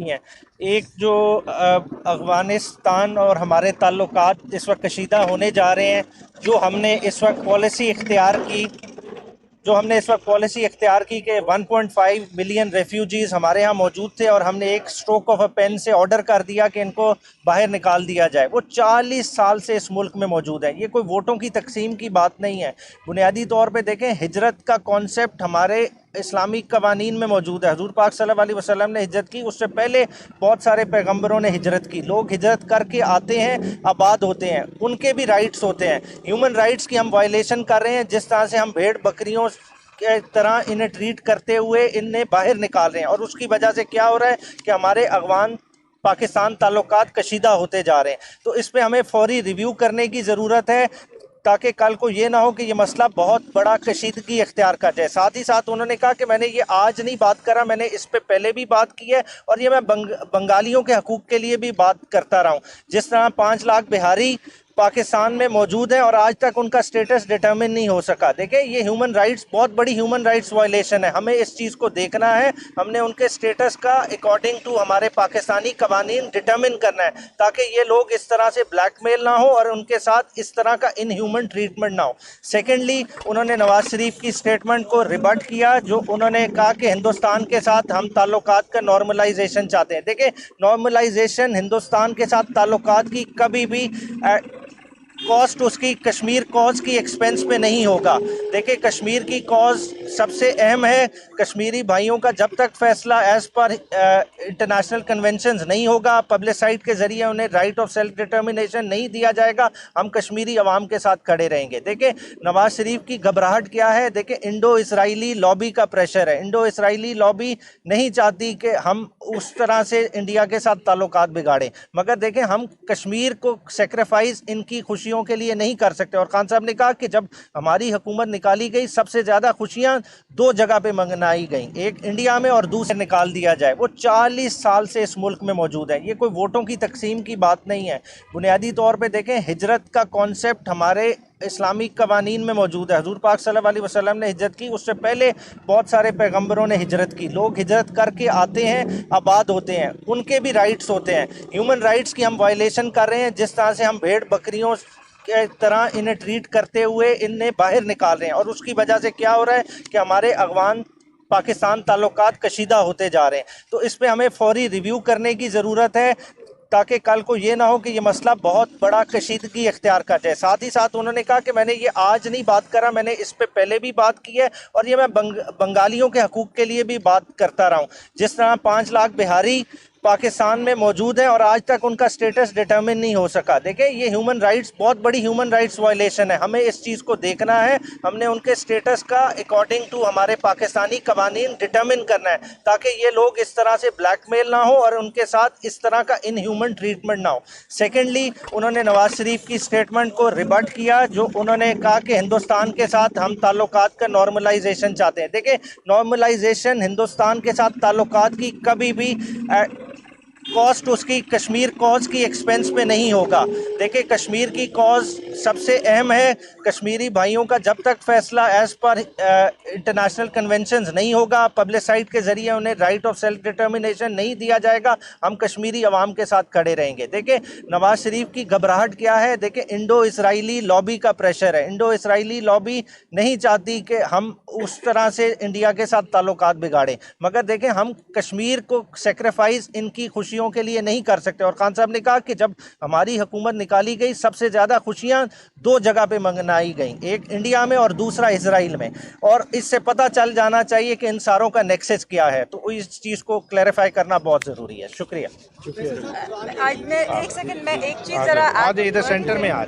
ہیں۔ ایک جو افغانستان اور ہمارے تعلقات اس وقت کشیدہ ہونے جا رہے ہیں، جو ہم نے اس وقت پالیسی اختیار کی کہ 1.5 ملین ریفیوجیز ہمارے ہاں موجود تھے، اور ہم نے ایک سٹروک آف اے پین سے آرڈر کر دیا کہ ان کو باہر نکال دیا جائے۔ وہ 40 سال سے اس ملک میں موجود ہے۔ یہ کوئی ووٹوں کی تقسیم کی بات نہیں ہے۔ بنیادی طور پہ دیکھیں، ہجرت کا کانسیپٹ ہمارے اسلامی قوانین میں موجود ہے۔ حضور پاک صلی اللہ علیہ وسلم نے ہجرت کی، اس سے پہلے بہت سارے پیغمبروں نے ہجرت کی۔ لوگ ہجرت کر کے آتے ہیں، آباد ہوتے ہیں، ان کے بھی رائٹس ہوتے ہیں۔ ہیومن رائٹس کی ہم وائلیشن کر رہے ہیں، جس طرح سے ہم بھیڑ بکریوں کے طرح انہیں ٹریٹ کرتے ہوئے انہیں باہر نکال رہے ہیں، اور اس کی وجہ سے کیا ہو رہا ہے کہ ہمارے افغان پاکستان تعلقات کشیدہ ہوتے جا رہے ہیں۔ تو اس پہ ہمیں فوری ریویو کرنے کی ضرورت ہے، تاکہ کل کو یہ نہ ہو کہ یہ مسئلہ بہت بڑا کشیدگی اختیار کر جائے۔ ساتھ ہی ساتھ انہوں نے کہا کہ میں نے یہ آج نہیں بات کرا، میں نے اس پہ پہلے بھی بات کی ہے، اور یہ میں بنگالیوں کے حقوق کے لیے بھی بات کرتا رہا ہوں۔ جس طرح 5 لاکھ بہاری پاکستان میں موجود ہیں اور آج تک ان کا سٹیٹس ڈیٹرمن نہیں ہو سکا۔ دیکھیں، یہ ہیومن رائٹس، بہت بڑی ہیومن رائٹس وائلیشن ہے۔ ہمیں اس چیز کو دیکھنا ہے، ہم نے ان کے سٹیٹس کا اکارڈنگ ٹو ہمارے پاکستانی قوانین ڈیٹرمن کرنا ہے، تاکہ یہ لوگ اس طرح سے بلیک میل نہ ہو اور ان کے ساتھ اس طرح کا ان ہیومن ٹریٹمنٹ نہ ہو۔ سیکنڈلی، انہوں نے نواز شریف کی سٹیٹمنٹ کو ریبٹ کیا، جو انہوں نے کہا کہ ہندوستان کے ساتھ ہم تعلقات کا نارملائزیشن چاہتے ہیں۔ دیکھیں، نارملائزیشن ہندوستان کے ساتھ تعلقات کی کبھی بھی کاسٹ اس کی کشمیر کاز کی ایکسپینس پہ نہیں ہوگا۔ دیکھیں، کشمیر کی کاز سب سے اہم ہے۔ کشمیری بھائیوں کا جب تک فیصلہ ایز پر انٹرنیشنل کنونشنز نہیں ہوگا، پبلسائٹ کے ذریعے انہیں رائٹ آف سیلف ڈٹرمنیشن نہیں دیا جائے گا، ہم کشمیری عوام کے ساتھ کھڑے رہیں گے۔ دیکھیں، نواز شریف کی گھبراہٹ کیا ہے؟ دیکھیں، انڈو اسرائیلی لابی کا پریشر ہے۔ انڈو اسرائیلی لابی نہیں چاہتی کہ ہم اس طرح سے انڈیا کے ساتھ تعلقات بگاڑیں، مگر دیکھیں، ہم کشمیر کو سیکریفائز ان کی خوشیوں کے لیے نہیں کر سکتے۔ اور خان صاحب نے کہا کہ جب ہماری حکومت نکالی گئی، سب سے زیادہ خوشیاں 2 جگہ پہ منائی گئیں، ایک انڈیا میں اور دوسرے نکال دیا جائے۔ وہ 40 سال سے اس ملک میں موجود ہے۔ یہ کوئی ووٹوں کی تقسیم کی بات نہیں ہے۔ بنیادی طور پہ دیکھیں، ہجرت کا کانسیپٹ ہمارے اسلامی قوانین میں موجود ہے۔ حضور پاک صلی اللہ علیہ وسلم نے ہجرت کی، اس سے پہلے بہت سارے پیغمبروں نے ہجرت کی۔ لوگ ہجرت کر کے آتے ہیں، آباد ہوتے ہیں، ان کے بھی رائٹس ہوتے ہیں۔ ہیومن رائٹس کی ہم وائلیشن کر رہے ہیں، جس طرح سے ہم بھیڑ بکریوں کے طرح انہیں ٹریٹ کرتے ہوئے انہیں باہر نکال رہے ہیں، اور اس کی وجہ سے کیا ہو رہا ہے کہ ہمارے افغان پاکستان تعلقات کشیدہ ہوتے جا رہے ہیں۔ تو اس پہ ہمیں فوری ریویو کرنے کی ضرورت ہے، تاکہ کل کو یہ نہ ہو کہ یہ مسئلہ بہت بڑا کشیدگی اختیار کر جائے۔ ساتھ ہی ساتھ انہوں نے کہا کہ میں نے یہ آج نہیں بات کرا، میں نے اس پہ پہلے بھی بات کی ہے، اور یہ میں بنگالیوں کے حقوق کے لیے بھی بات کرتا رہا ہوں۔ جس طرح 5 لاکھ بہاری پاکستان میں موجود ہیں اور آج تک ان کا سٹیٹس ڈیٹرمن نہیں ہو سکا۔ دیکھیں، یہ ہیومن رائٹس، بہت بڑی ہیومن رائٹس وائلیشن ہے۔ ہمیں اس چیز کو دیکھنا ہے، ہم نے ان کے سٹیٹس کا اکارڈنگ ٹو ہمارے پاکستانی قوانین ڈیٹرمن کرنا ہے، تاکہ یہ لوگ اس طرح سے بلیک میل نہ ہو اور ان کے ساتھ اس طرح کا ان ہیومن ٹریٹمنٹ نہ ہو۔ سیکنڈلی، انہوں نے نواز شریف کی سٹیٹمنٹ کو ریبٹ کیا، جو انہوں نے کہا کہ ہندوستان کے ساتھ ہم تعلقات کا نارملائزیشن چاہتے ہیں۔ دیکھیں، نارملائزیشن ہندوستان کے ساتھ تعلقات کی کبھی بھی کاسٹ اس کی کشمیر کاز کی ایکسپینس پہ نہیں ہوگا۔ دیکھیں، کشمیر کی کاز سب سے اہم ہے۔ کشمیری بھائیوں کا جب تک فیصلہ ایز پر انٹرنیشنل کنونشنز نہیں ہوگا، پبلسائٹ کے ذریعے انہیں رائٹ آف سیلف ڈٹرمنیشن نہیں دیا جائے گا، ہم کشمیری عوام کے ساتھ کھڑے رہیں گے۔ دیکھیں، نواز شریف کی گھبراہٹ کیا ہے؟ دیکھیں، انڈو اسرائیلی لابی کا پریشر ہے۔ انڈو اسرائیلی لابی نہیں چاہتی کہ ہم اس طرح سے انڈیا کے ساتھ تعلقات بگاڑیں، مگر دیکھیں، ہم کشمیر کو سیکریفائز ان کی خوشیوں کے لیے نہیں کر سکتے۔ اور خان صاحب نے کہا کہ جب ہماری حکومت نکالی گئی، سب سے زیادہ خوشیاں 2 جگہ پہ منائی گئیں، ایک انڈیا میں اور دوسرا اسرائیل میں، اور اس سے پتہ چل جانا چاہیے کہ ان ساروں کا نیکسس کیا ہے۔ تو اس چیز کو کلیریفائی کرنا بہت ضروری ہے۔ شکریہ۔ آج میں ایک سیکنڈ میں ایک چیز ذرا ادھر سینٹر میں آ جائیں۔